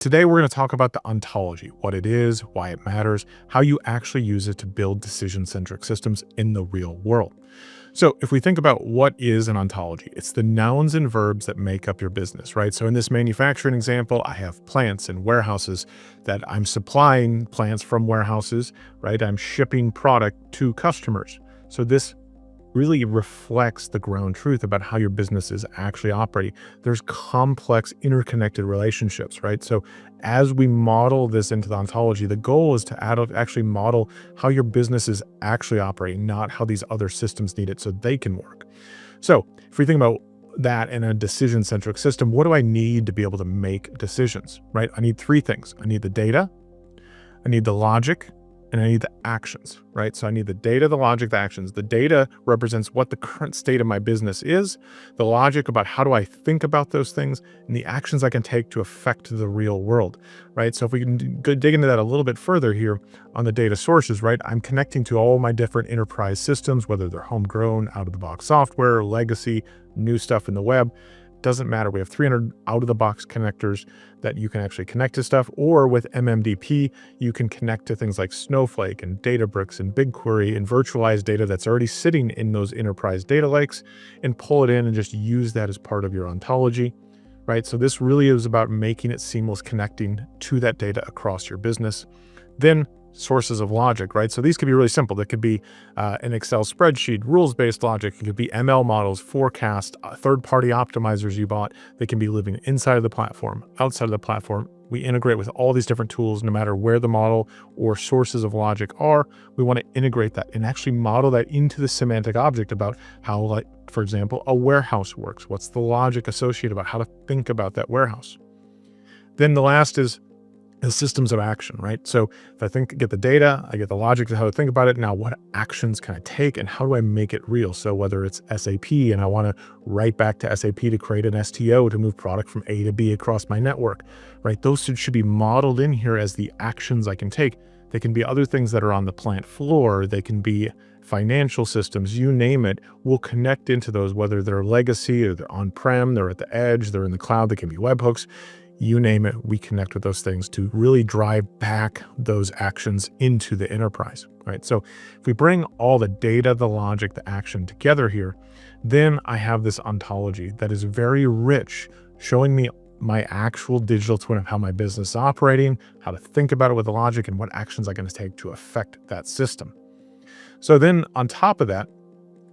Today, we're going to talk about the ontology, what it is, why it matters, how you actually use it to build decision-centric systems in the real world. So if we think about what is an ontology, it's the nouns and verbs that make up your business, right? So in this manufacturing example, I have plants and warehouses that I'm supplying plants from warehouses, right? I'm shipping product to customers. So this really reflects the ground truth about how your business is actually operating. There's complex interconnected relationships, right? So as we model this into the ontology, the goal is to actually model how your business is actually operating, not how these other systems need it so they can work. So if we think about that in a decision-centric system, what do I need to be able to make decisions, right? I need three things. I need the data, I need the logic, and I need the actions, right? So I need the data, the logic, the actions. The data represents what the current state of my business is, the logic about how do I think about those things, and the actions I can take to affect the real world, right? So if we can dig into that a little bit further here on the data sources, right? I'm connecting to all my different enterprise systems, whether they're homegrown, out-of-the-box software, legacy, new stuff in the web. Doesn't matter. We have 300 out-of-the-box connectors that you can actually connect to stuff, or with MMDP, you can connect to things like Snowflake and Databricks and BigQuery and virtualized data that's already sitting in those enterprise data lakes and pull it in and just use that as part of your ontology, right? So this really is about making it seamless, connecting to that data across your business. Then sources of logic, right? So these could be really simple. That could be an Excel spreadsheet, rules-based logic. It could be ML models, forecast, third-party optimizers you bought. They can be living inside of the platform, outside of the platform. We integrate with all these different tools, no matter where the model or sources of logic are. We want to integrate that and actually model that into the semantic object about how, like, for example, a warehouse works. What's the logic associated about how to think about that warehouse? Then the last is the systems of action, right? So if I get the data, I get the logic to how to think about it. Now, what actions can I take and how do I make it real? So whether it's SAP and I want to write back to SAP to create an STO to move product from A to B across my network, right? Those should be modeled in here as the actions I can take. They can be other things that are on the plant floor. They can be financial systems, you name it. We'll connect into those, whether they're legacy or they're on-prem, they're at the edge, they're in the cloud, they can be webhooks. You name it, we connect with those things to really drive back those actions into the enterprise, right? So if we bring all the data, the logic, the action together here, then I have this ontology that is very rich, showing me my actual digital twin of how my business is operating, how to think about it with the logic, and what actions I'm going to take to affect that system. So then on top of that,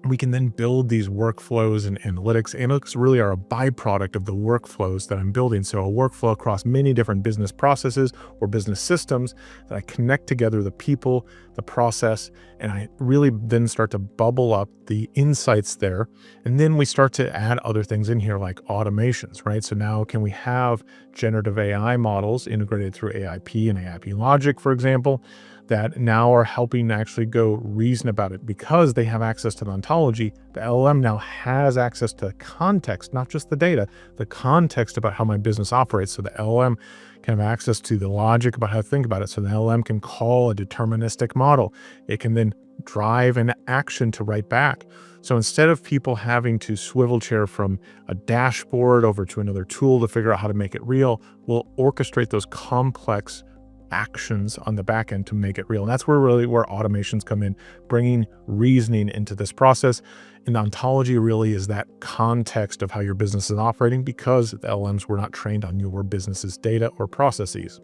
we can then build these workflows and analytics. Analytics really are a byproduct of the workflows that I'm building. So a workflow across many different business processes or business systems that I connect together the people, the process, and I really then start to bubble up the insights there. And then we start to add other things in here like automations, right? So now can we have generative AI models integrated through AIP and AIP logic, for example, that now are helping actually go reason about it because they have access to the ontology. The LLM now has access to context, not just the data, the context about how my business operates. So the LLM can have access to the logic about how to think about it. So the LLM can call a deterministic model. It can then drive an action to write back. So instead of people having to swivel chair from a dashboard over to another tool to figure out how to make it real, we'll orchestrate those complex actions on the back end to make it real. And that's where automations come in, bringing reasoning into this process. And ontology really is that context of how your business is operating because the LLMs were not trained on your business's data or processes.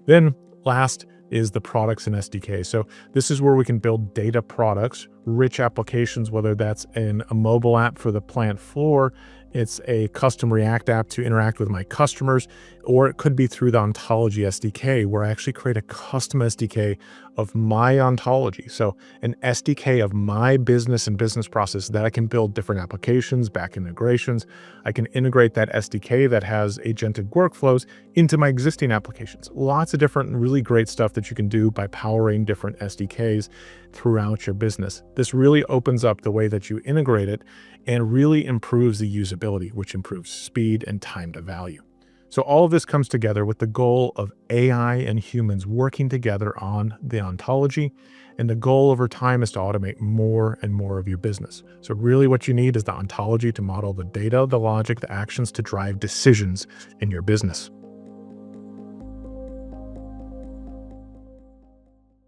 Then last is the products and SDK. So this is where we can build data products, rich applications, whether that's in a mobile app for the plant floor, it's a custom React app to interact with my customers, or it could be through the Ontology SDK, where I actually create a custom SDK of my ontology. So an SDK of my business and business process that I can build different applications, back integrations. I can integrate that SDK that has agentic workflows into my existing applications. Lots of different really great stuff that you can do by powering different SDKs throughout your business. This really opens up the way that you integrate it and really improves the usability, which improves speed and time to value. So all of this comes together with the goal of AI and humans working together on the ontology. And the goal over time is to automate more and more of your business. So really what you need is the ontology to model the data, the logic, the actions to drive decisions in your business.